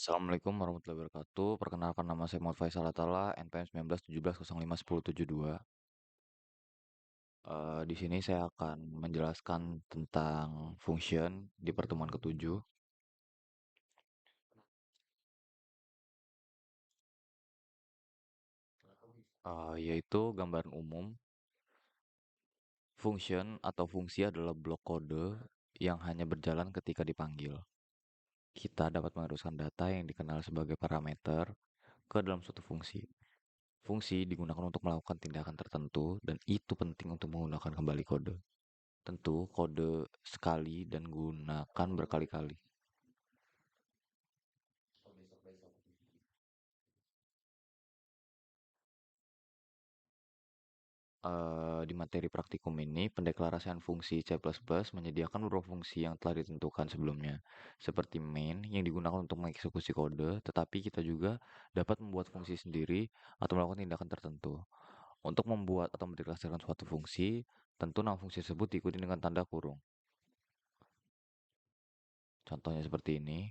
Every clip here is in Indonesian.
Assalamualaikum warahmatullahi wabarakatuh. Perkenalkan nama saya Muhammad Faisal Atala, NPM 1917051072. Di sini saya akan menjelaskan tentang function di pertemuan ketujuh, yaitu gambaran umum. Function atau fungsi adalah blok kode yang hanya berjalan ketika dipanggil. Kita dapat meneruskan data yang dikenal sebagai parameter ke dalam suatu fungsi. Fungsi digunakan untuk melakukan tindakan tertentu dan itu penting untuk menggunakan kembali kode. Tentu kode sekali dan gunakan berkali-kali. Di materi praktikum ini, pendeklarasian fungsi C++ menyediakan beberapa fungsi yang telah ditentukan sebelumnya, seperti main yang digunakan untuk mengeksekusi kode, tetapi kita juga dapat membuat fungsi sendiri atau melakukan tindakan tertentu. Untuk membuat atau mendeklarasikan suatu fungsi, tentu nama fungsi tersebut diikuti dengan tanda kurung. Contohnya seperti ini.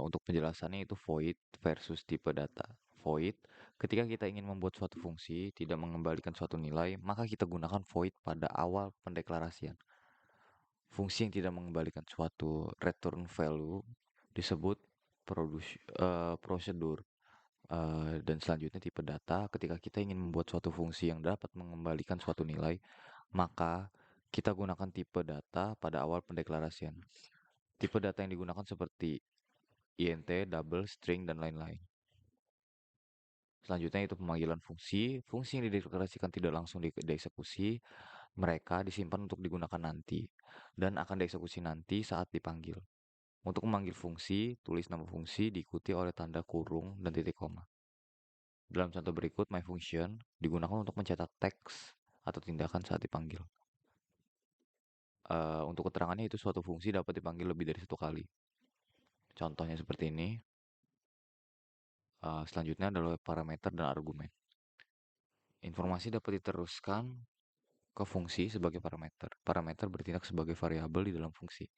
Untuk penjelasannya itu void versus tipe data. Void, ketika kita ingin membuat suatu fungsi tidak mengembalikan suatu nilai, maka kita gunakan void pada awal pendeklarasian. Fungsi yang tidak mengembalikan suatu return value disebut prosedur. Dan selanjutnya tipe data, ketika kita ingin membuat suatu fungsi yang dapat mengembalikan suatu nilai, maka kita gunakan tipe data pada awal pendeklarasian. Tipe data yang digunakan seperti int, double, string, dan lain-lain. Selanjutnya itu pemanggilan fungsi. Fungsi yang dideklarasikan tidak langsung dieksekusi, mereka disimpan untuk digunakan nanti dan akan dieksekusi nanti saat dipanggil. Untuk memanggil fungsi, tulis nama fungsi diikuti oleh tanda kurung dan titik koma. Dalam contoh berikut, my function digunakan untuk mencetak teks atau tindakan saat dipanggil. Untuk keterangannya itu suatu fungsi dapat dipanggil lebih dari satu kali. Contohnya seperti ini. Selanjutnya adalah parameter dan argumen. Informasi dapat diteruskan ke fungsi sebagai parameter. Parameter bertindak sebagai variabel di dalam fungsi.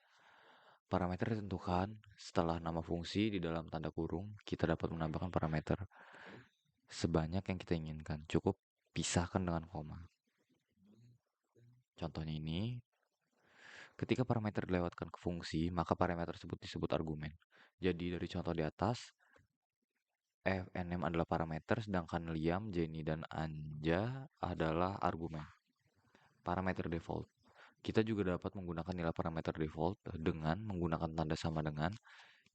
Parameter ditentukan setelah nama fungsi di dalam tanda kurung. Kita dapat menambahkan parameter sebanyak yang kita inginkan. Cukup pisahkan dengan koma. Contohnya ini, ketika parameter dilewatkan ke fungsi, maka parameter tersebut disebut argumen. Jadi dari contoh di atas, FNM adalah parameter, sedangkan Liam, Jenny, dan Anja adalah argumen. Parameter default. Kita juga dapat menggunakan nilai parameter default dengan menggunakan tanda sama dengan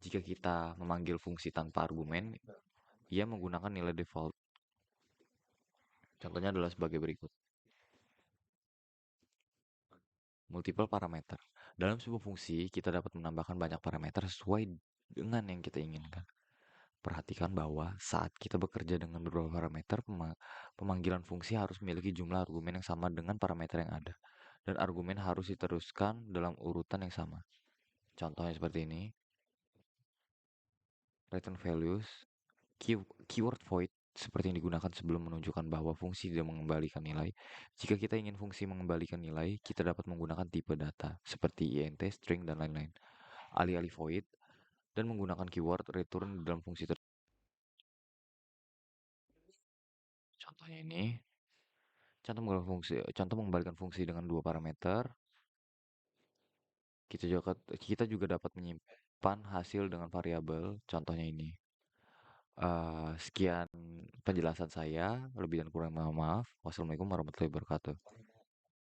jika kita memanggil fungsi tanpa argumen, ia menggunakan nilai default. Contohnya adalah sebagai berikut. Multiple parameter. Dalam sebuah fungsi, kita dapat menambahkan banyak parameter sesuai dengan yang kita inginkan. Perhatikan bahwa saat kita bekerja dengan beberapa parameter, pemanggilan fungsi harus memiliki jumlah argumen yang sama dengan parameter yang ada. Dan argumen harus diteruskan dalam urutan yang sama. Contohnya seperti ini. Return values, keyword void seperti yang digunakan sebelum menunjukkan bahwa fungsi tidak mengembalikan nilai. Jika kita ingin fungsi mengembalikan nilai, kita dapat menggunakan tipe data seperti int, string, dan lain-lain. Alih-alih void dan menggunakan keyword return dalam fungsi tersebut. Contohnya ini, contoh mengembalikan fungsi dengan dua parameter. Kita juga dapat menyimpan hasil dengan variabel. Contohnya ini. Sekian penjelasan saya, lebih dan kurang mohon maaf. Wassalamualaikum warahmatullahi wabarakatuh.